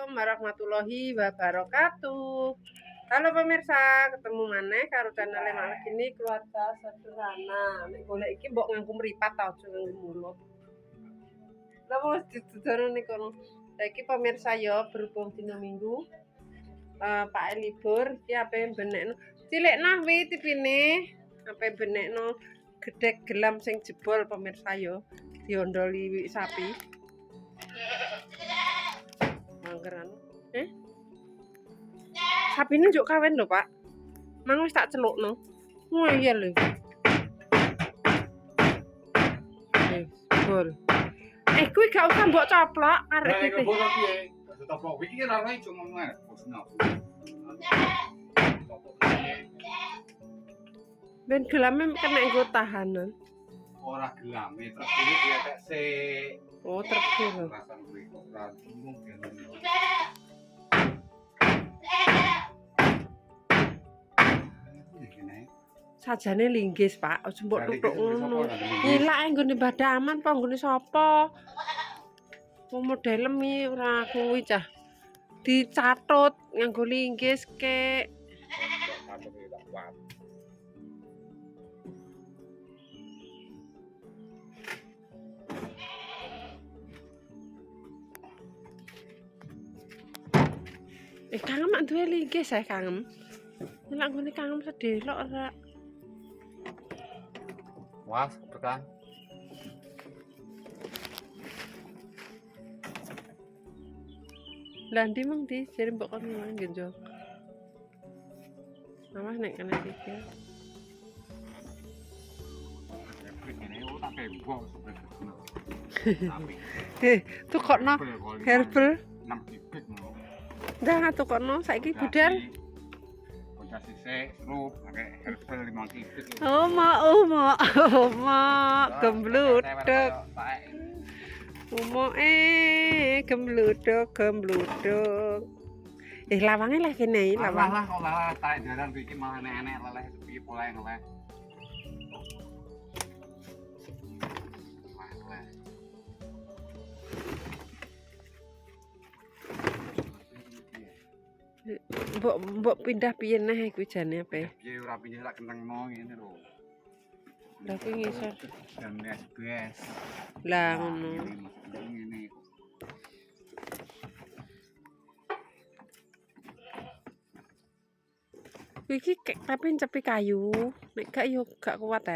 Assalamualaikum warahmatullahi wabarakatuh. Halo pemirsa, ketemu maneh karo channel Mak Gini Keluarga Sederhana. Nek golek iki mbok nganggo mripat ta aja nganggo mulut. Lah wis didudurne kono. Saiki pemirsa ya berhubung dina Minggu. Pak libur iki ape benekno. Cilik nah wi tipine. Ape benekno gedhek gelam sing jebol pemirsa ya. Diondoli sapi. Manggeran. Sapine njuk kawin lho, Pak. Mang wis tak celukno. Ngoyel lho. Bol. Kuwi gak usah mbok coplok arek iki. Nek mbok piye? Coplok iki ora iso ngomong bosna. Ben gelame kena nggo tahanan. Ora gelame, terus iki dietek sik. Oh, terkul. Rasan kuwi kok ora bingung kene. Sajane linggis, Pak. Aja mbok tutuk ngono. Nyilak nggone Mbah Aman apa nggone sapa? Wong modelem iki ora kuwi cah. Dicatut nganggo linggis kek. Kangem mak duwe linggis ae kangem. Nek nggone kangem sedelok ora. Wah, tekan. Lah ndi mong di jare mbok kon nang genjok. Awas nek kena iki. Tukokno herbal. 6 bibit ngono. Dah tukokno saiki budal. Bocah sisik, seru, pakai herbal 5 bibit. Oma, gembluduk. Gembluduk. Lawange lah kene iki, lawang. Lah kok lah tak jaran iki malah enek leleh piye pola ngeleh. Mbok pindah piye neh kuwi jane ape? Piye ora pindah tak kentengno ngene lho. Lah kuwi ngisor. Dan SBS. Lah ngono. Ngene. Iki tapi cepi kayu. Nek gak yo gak kuat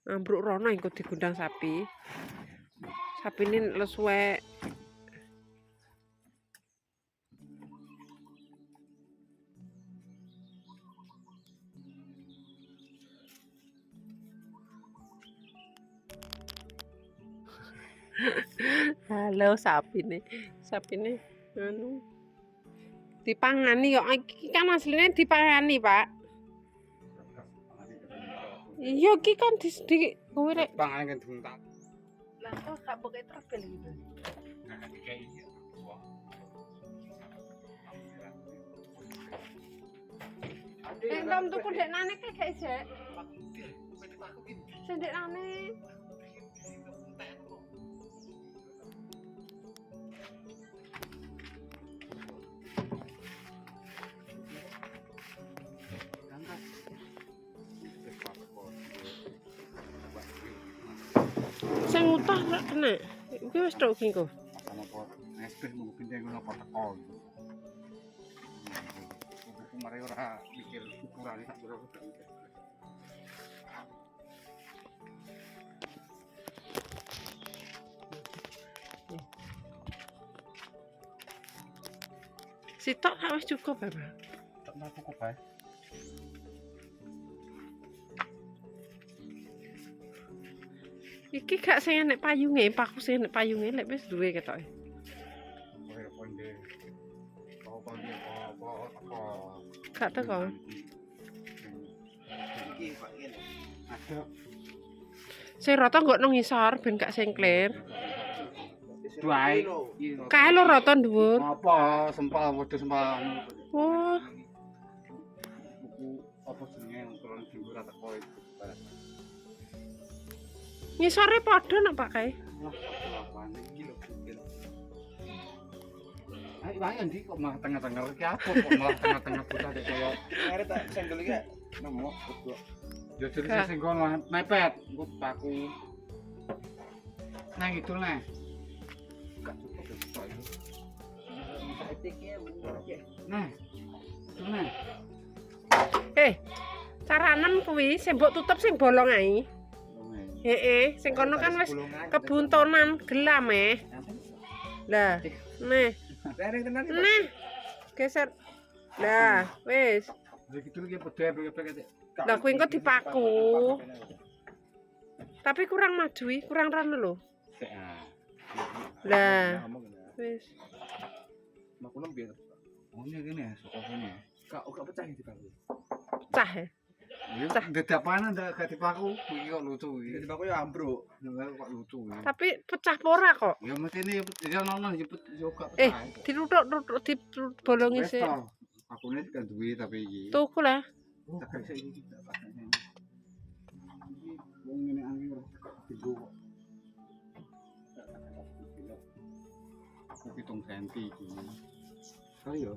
ambruk rono engko digundang sapi. Sapine lesuwek. Halo sapine anu dipangani kok iki kan asline dipangani, Pak. Iya iki kan di kowe rek Pangane kan duntak. lah kok gak pokoke trouble gitu. Nah, dikai iki. Entam tuku deknane kae gak isek. Sendekane. Sing utah rak kena. Iki wis tok iki kok. Sama pot. Espes mungkin dia ngono pot teko. Buku mare ora mikir ukurane sak berapa gak mikir. Sitok gak wis cukup, Pak. Tak mau cukup bae. Iki gak sing enek payunge, paku sing enek payunge lek wis duwe ketoke. Kowe ponde. Ponde apa? Gak teko. Iki Pak ngene. Ada Sing rata nggo nang ngisor ben gak sengklir. duai. Kae lho rata dhuwur. Apa sempal wedhus sempal. Oh, Buku apa jenenge ukuran dhuwur ora teko iki. ngisore padha nak Pak kae. Lah, iki lho. Ayo ndi kok malah tengah-tengah iki apa kok malah tengah-tengah bocah dek koyo. Arek tak senggol iki nemu kok. Ya jadi sing kono mepet engko paku. Nang itu nih. Gak cukup ya kok itu. Nah. Itu nih. Caranem kuwi sing mbok tutup sing bolong ae. Heeh, sing kono kan wis kebuntonan gelam Lah, nih. Nah, geser. Lah, wis. Lha gitu iki pedhe Lah kuwi engko dipaku. Tapi kurang maju kurang rano lho. Lah, wis. Makunem biar. Oh ini gini ya, sokok ini. Kak pecah iki Bang. Pecah ya. Ya, dadapan ndak gak dipaku. Iki kok lucu iki. Jadi aku ya ambruk. Enggak kok lucu ya. Tapi pecah pora kok. Ya mesti ini ya nono jeput yo gak Eh, pecah. dirutuk-rutuk dibolongi sik. Aku ini kan duwe tapi iki. Tuku lah. Tak kayak iki tak pakai. Wong ngene angin ora digo. Aku 7 cm iki. Ayo.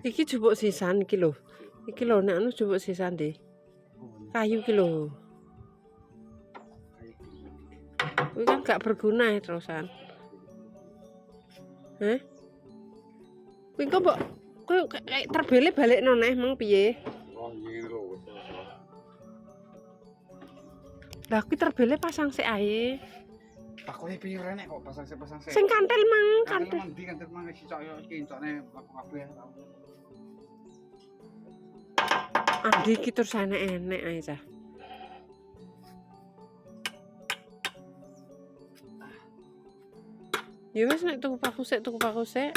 Iki jupuk sisan iki lho. Iki lho nek anu jupuk sisan deh. Kayu iki lho. Kuwi kan gak berguna ya terusan. Heh? Kuwi kok mbok kuwi kayak terbele balekno neh meng piye? Oh ngene lho. Lah kuwi terbele pasang sik ae. Takone piye rene kok pasang sik. Sing kantel mang, kantel. Kantel kantel mang iki cok yo kincokne kabeh. Andi iki terusane enek ae cah. Ya wis nek tuku paku sik.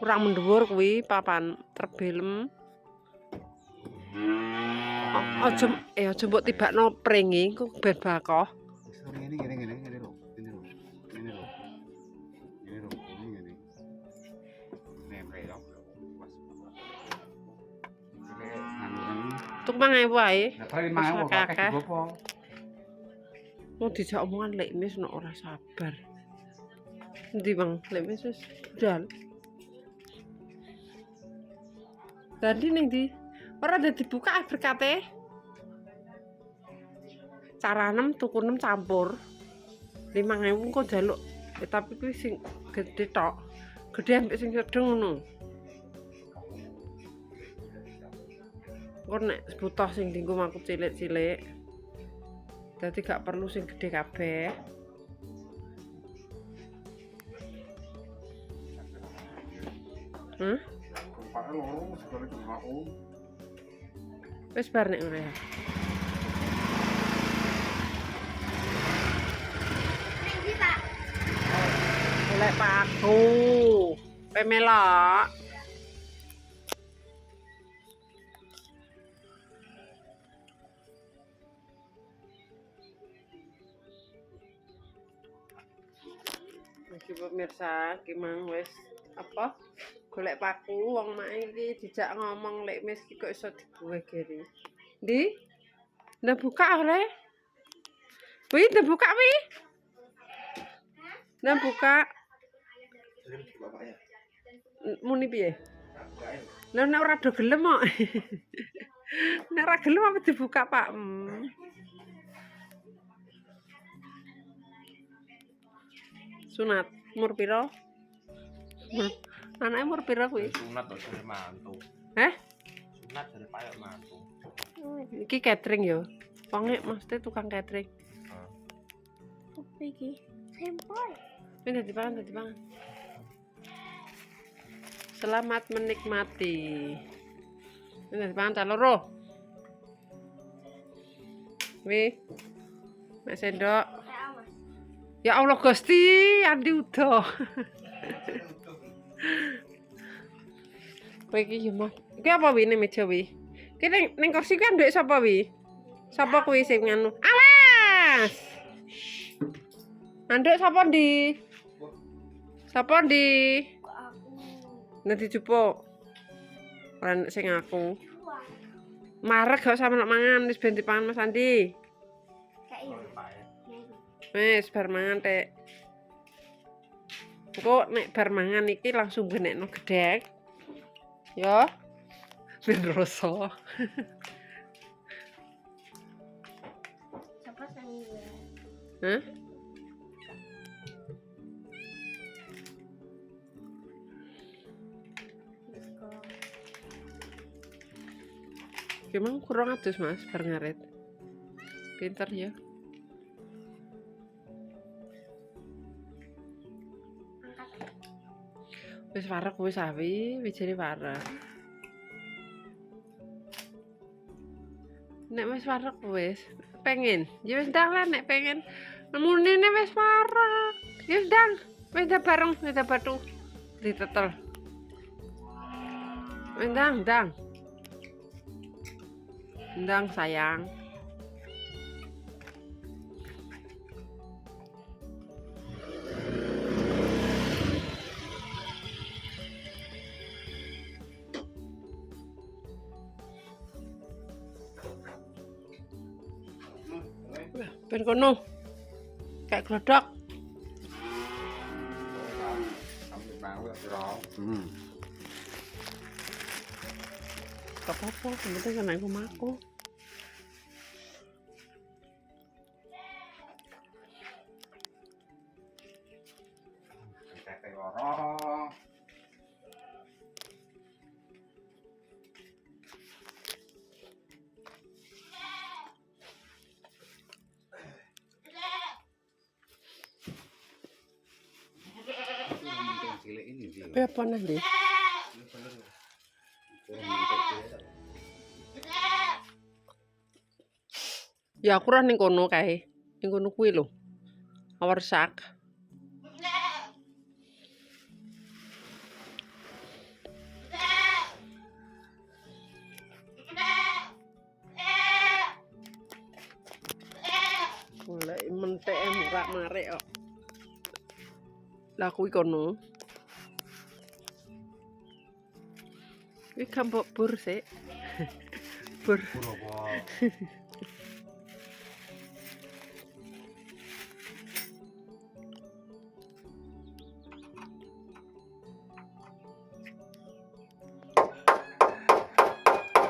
Kurang mendhuwur kuwi papan terbelem. Aja mbok tibakno pringi engko ben bakoh. Ngene lho. Tuk 5.000 ae. Nah, kali mau kakek gopo. Mau dijak omongan lek mis nek ora sabar. Endi Bang? Lek mis wis budal. Tadi ning ndi? Ora ada dibuka berkate. Caranem tuku 6 campur. 5.000 kok njaluk. Tapi kuwi sing gedhe tok. Gedhe ambek sing sedeng ngono. Kok nek butuh sing dienggo mangkuk cilik-cilik. Dadi gak perlu sing gedhe kabeh. Pak loro segala aku. Wis bar nek ngono ya. Golek paku. Pemelok. Iki pemirsa, ki mang wis apa? Golek paku wong mak iki dijak ngomong lek mis ki kok iso dibuwe geri. Ndi? Ndak buka oleh? Wih, ndak buka wi? Ndak buka. Muni piye? Lah nek ora do gelem kok. Nek ora gelem apa dibuka, Pak? Sunat umur piro? Anake umur piro kuwi? Sunat to jare mantu. Heh? Sunat jare payok mantu. Iki catering ya. Wonge mesti tukang catering. Apa iki? Sampel. Ini dipangan. Selamat menikmati. Ini dipangan ta loro. Wih. Mek sendok. Ya Allah Gusti, Andi udo. Kowe iki yo mah. Iki apa wi ning meja wi? Ki ning kursi kuwi ndek sapa wi? Sapa kuwi sing nganu? Awas. Anduk sapa ndi? Sapa ndi? Nanti dijupuk. Ora nek sing aku. Marek gak usah melok mangan wis ben dipangan Mas Andi. Wis bar mangan tek. Engko nek bar mangan iki langsung benekno gedhek. Ya. Ben rasa. Siapa yang Hah? Emang kurang adus Mas bar ngarit. Pinter ya. Wis wareg wis awi, wijine wareg. Nek wis wareg wis pengen. Ya wis ndang lah nek pengen. Nemunine wis wareg. Ya wis ndang. Wis dah bareng, wis dah batu. Ditetel. Wis ndang, ndang. Ndang sayang. Ben kono. Kayak glodok. Sampai bangun tak kira. Gak apa-apa, yang penting kan aku maku. Tete loro. Cilik ini dia. Tapi apa nanti? Ya aku ora ning kono kae. Ning kono kuwi lho. Our sak. Golek mentek murak marek kok. Lah kuwi kono. Iki kan mbok bur sik. Bur.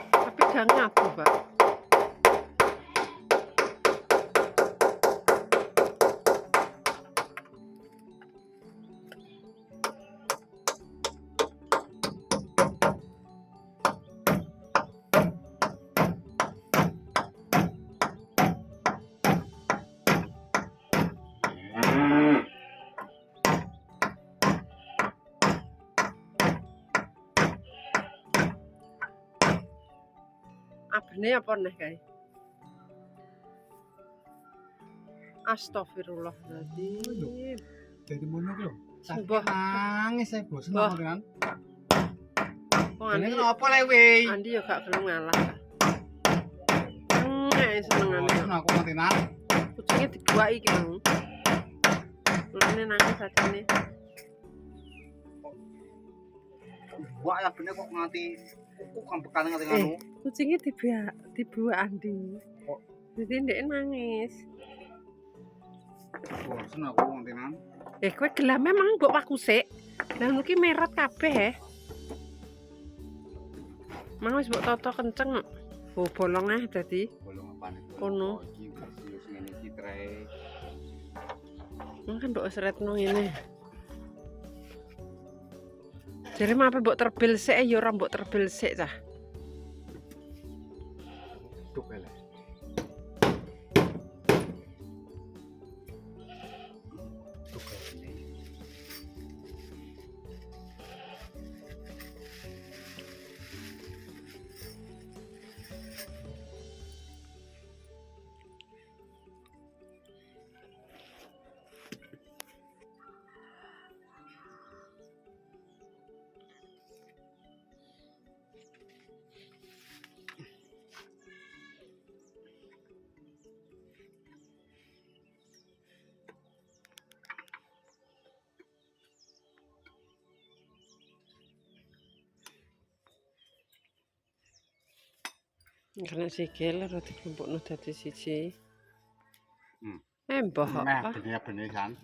Tapi gak ngapu, Pak. Abene apa neh kae? Astagfirullahaladzim. Dari mana lho? Sumpah. Nangis saya bosen Wah. kan. Wong Ini Andi, kenapa lewe? Andi ya gak gelem ngalah. Senengane. Bosen aku matinan. Kucingnya dibuaki iki mau. Mulane nangis ajane. Wah ya bener kok nganti kuku kambekan nganti ngono. Kucingnya dibuak Andi. Kok? Jadi ndek nangis. Bosen aku matinan. Kowe gelam memang mbok waku sik. Lah ngono ki merot kabeh. Mang wis mbok toto kenceng. Oh, bolong ah dadi. Bolong apane? Kono. Iki wis ngene iki trae. Mang kan mbok sretno ngene. Jare mape mbok terbil sik ya ora mbok terbil sik cah. Duk ele. Duk ele. Kena sikil rada dikumpulno dadi siji. Mbah Mbah. benih kan.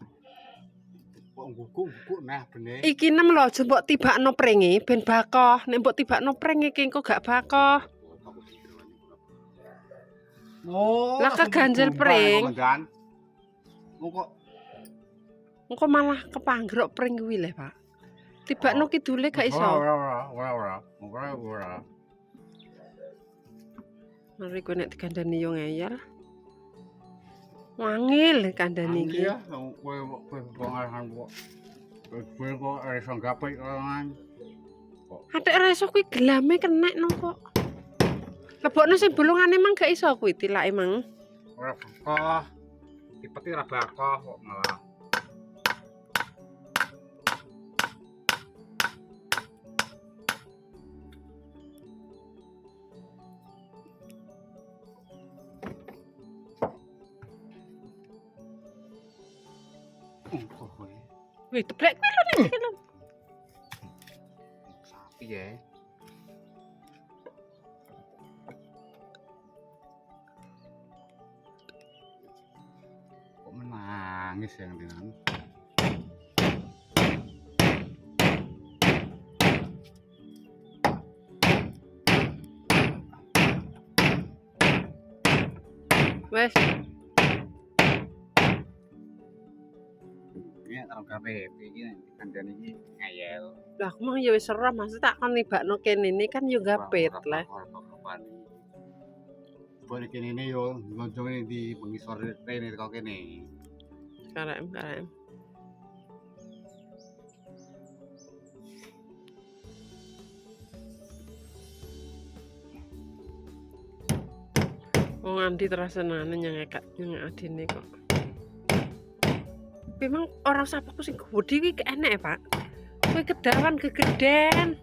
Kok guguk nah benih. Iki nem lho aja mbok tibakno pringe ben bakoh. Nek mbok tibakno pring iki engko gak bakoh. Oh, Lah keganjel pring. Kok Engko malah kepanggrok pring kuwi lho, Pak. Tibakno kidule gak iso. Ora. Mari kowe nek digandani yo ngeyel. Wangil kandhani iki. Iya, kowe wong arahan kok. Kowe kok iso gapek kan. Atik ora iso kuwi gelame kenek no kok. Lebokno sing bolongane mang gak iso kuwi tilake mang. Ora bakoh. Dipeti ora bakoh kok malah. Wih, teblek kuwi lho nek iki lho. Sapi ya. Kok menangis yang dinan. Wes, Ini kalau gawe iki kandhane iki ngayel. lah aku mau ya wis serem, maksud tak kon nibakno kene ini kan yo gapit lah. Boleh kene ini yo ngonjone di pengisor rene kok kene. Karem. Wong Andi terasenane nyengek adine kok. Memang orang sapaku sing gede iki enek, Pak. Kowe kedawan gegeden.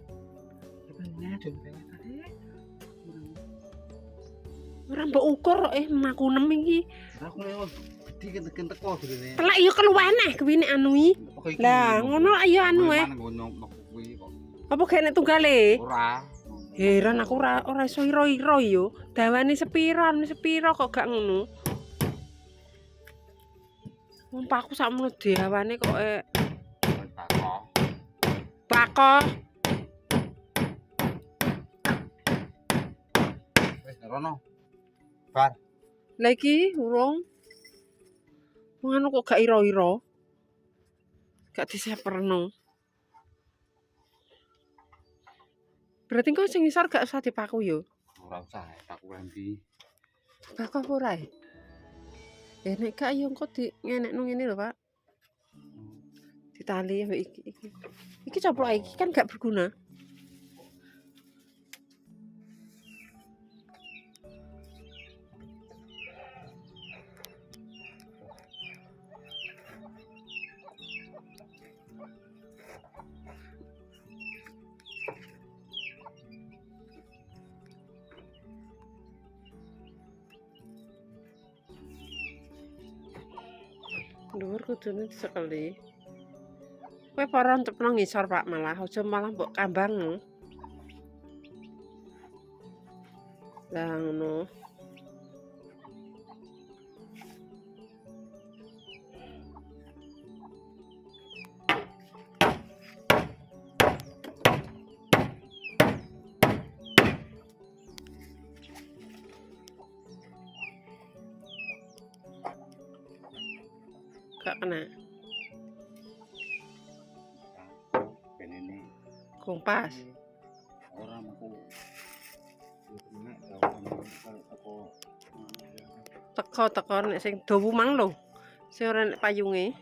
Ora mbok ukur maku nem iki. Aku lewat gede kenten teko dene. Telek yo keluweneh kuwi nek anu iki. Lah, ngono ayo anu Apa gak nek tunggale? Ora. Heran aku ora iso ira-ira yo. Dawane sepira kok gak ngono. Wong paku sakmono dawane kok bakoh. Wis rono. Bar. Lah iki urung. Wong anu kok gak ira-ira. Gak diseperno. Berarti kok sing ngisor gak usah dipaku yo. Ora usah paku endi. Bakoh ora e? Nek gak yo engko di ngenekno ngene lho, Pak. Ditali ambek iki. Iki coplok iki kan gak berguna. Dhuwur kudune disekeli. Kowe para entepno ngisor Pak malah aja malah mbok kambang. Lah ngono. Gak kena. Penene Kompas. ora metu. Teko nek sing dawa mang lho. Sing ora nek payunge.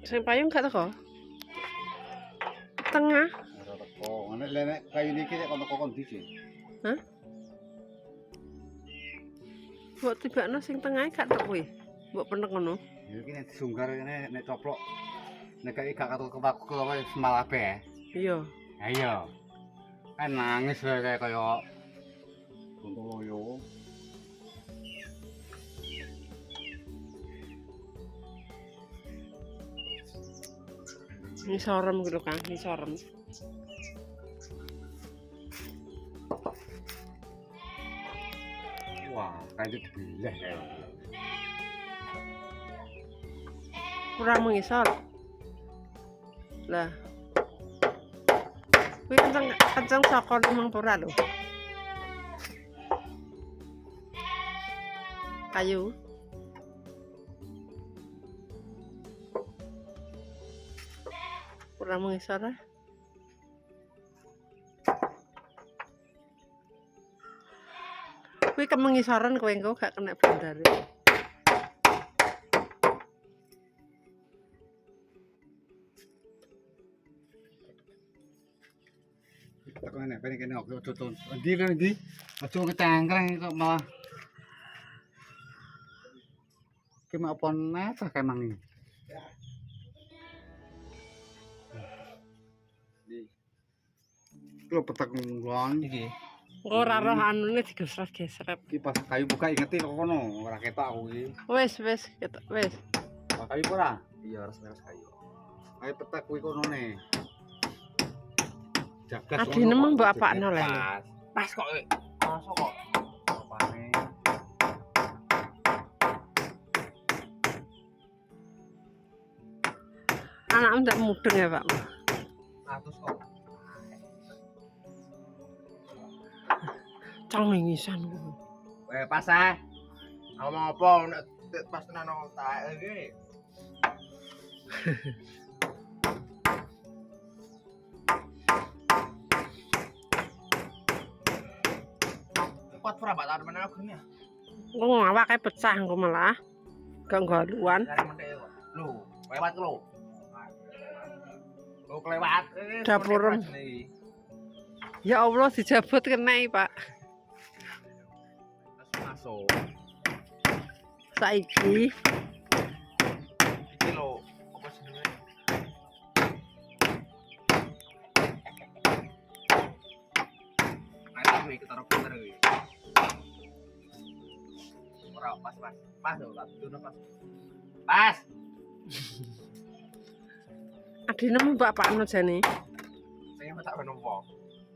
Sing payung gak teko? Tengah. Ora teko. Nek kayu niki nek kono kondi sih. Hah? Mbok tibakno sing tengah gak teko kuwi. Mbok penek ngono. Ya iki nek disunggar kene nek coplok. Nek kaya gak kepaku kok malah be. Iya. Ha iya. Kan nangis kaya untu loyo. Ini sorem gitu Kang, ini sorem. Wah, kayak itu dibelah kayak. Kurang mengisor. Lah. Kuwi kenceng saka emang pura lho. Kayu. Kurang mengisor. Kuwi kemengisoran kowe engko gak kena bandare. Tak kene kene ojo tutun. Endi kan endi? Ojo kecangkreng kok malah. Ki mak apa neh ta kemang iki. Lho petek ngulon iki. Engko ora roh anune digesret-gesret. Iki pas kayu buka ingeti kok kono, ora ketok aku iki. Wis, ketok wis. Pas kayu ora? Iya, rasanya kayu. Kayu petek kuwi kono ne. Jagas. Adine mung mbok apakno lho. Pas kok. Masuk kok. Apane? Anakmu ndak mudeng ya, Pak. 100 kok. Cengengisan ku. Pas ah. Ngomong apa nek pas tenan nang tak iki. Kuat ora Pak tahan meneh gini ya. Engko ngawake pecah engko malah. Gak galuan. Dari meneh kok. Lho, lewat lho. Lho kelewat. Dapurem. Ya Allah dijabut kenai, Pak. Masuk. Saiki Iki lho, apa jenenge? Ayo iki taruh pinter iki. Ora pas. Pas lho, tak duno pas. Pas. adine mu mbak pakno jane. Saya tak menompo.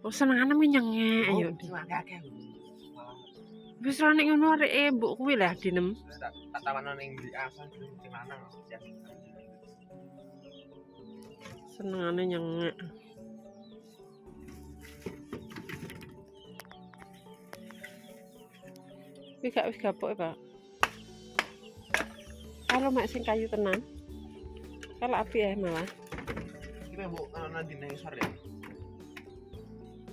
Oh senengane menyengek ayo. Akeh-akeh. Wis ra nek ngono areke mbok kuwi lah adinem. Tak tawanan ning di asal sing lanang. Senengane nyengek. Wis gapok Pak. Kalau mak sing kayu tenan. Kalau api ya malah. Iki mbok ana ndi nang isor ya.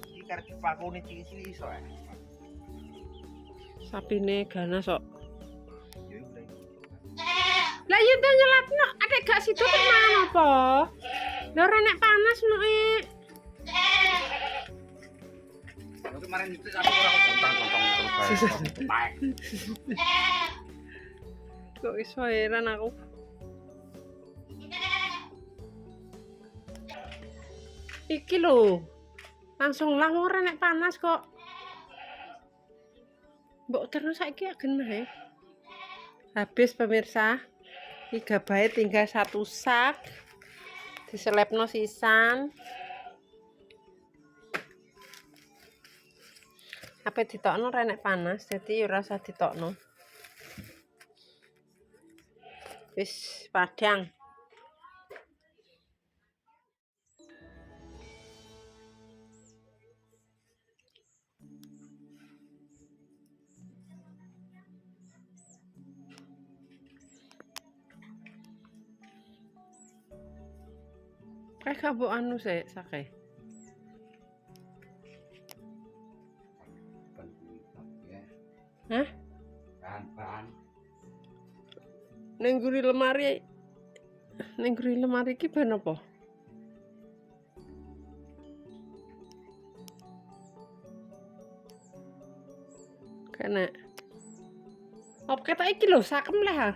Iki karep pakune cilik-cilik iso ya. Sapine ganas kok. Ya udah. Lah yo ta nyelapno, adek gak situ tenan apa? Lah ora nek panas noe. Kemarin itu aku ora kontang-kontang terus bae. Kok iso heran aku. Iki lho. Langsung lah ora nek panas kok. Mbok terus saiki genah ya. Habis pemirsa. 3 bae tinggal 1 sak. Diselepno sisan. Apa ditokno ora nek panas, dadi ora usah ditokno. Wis padang. Kayak kabuk anu sih, sake. Hah? Bahan. Ning guri lemari. Ning guri lemari iki ban apa? Kena. Apa kata iki lho, sakem lah.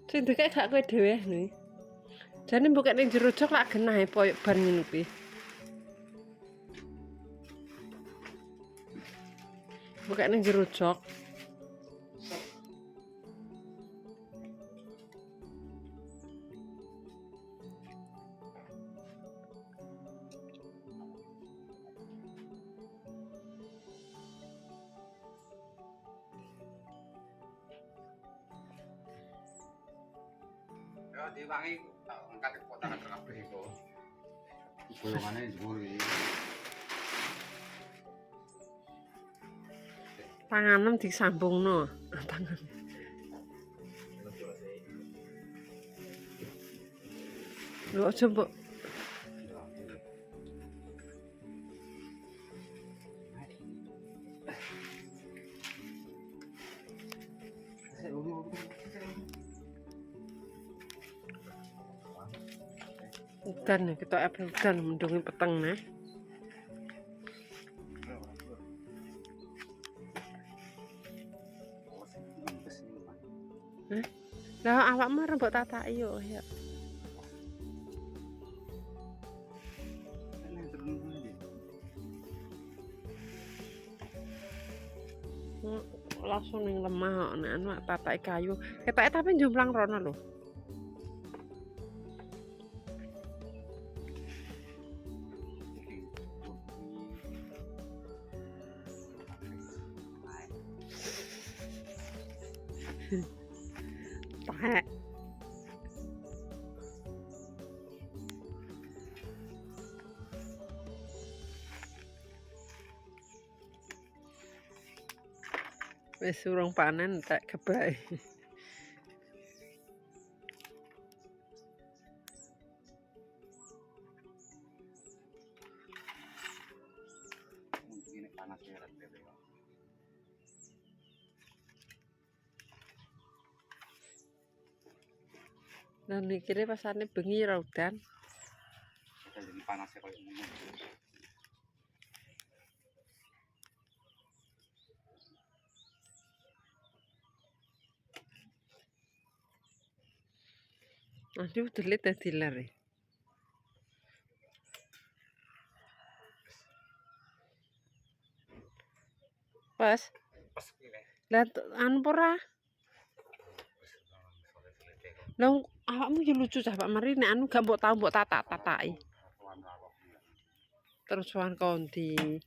Sing dikek gak kowe dhewe nih. Jane mbok ning jero jok lak genah e koyo ban ngono kuwi. Mbok ning jero jok. Kalau diwangi tak angkat ke kota kabeh iku. Golongane dhuwur iki. Panganan disambungno. Panganan. Lho aja mbok udan ya kita udan mendungi peteng nah. Lah awakmu rembok tataki yo ya. Langsung ning lemah kok nek anu tataki kayu. Ketoke tapi jomplang rono lho. Pak. Wis urung panen tak gebake. Ini panas ya rada. Lah mikire pasane bengi ra udan. Jadi panasnya koyo ngono. Aduh delit dadi ler. Pas. Pas iki. Lah anu ora. Lah awakmu yo lucu cah Pak Mari nek anu gak mbok tau mbok tatak-tataki. Terus wan kondi.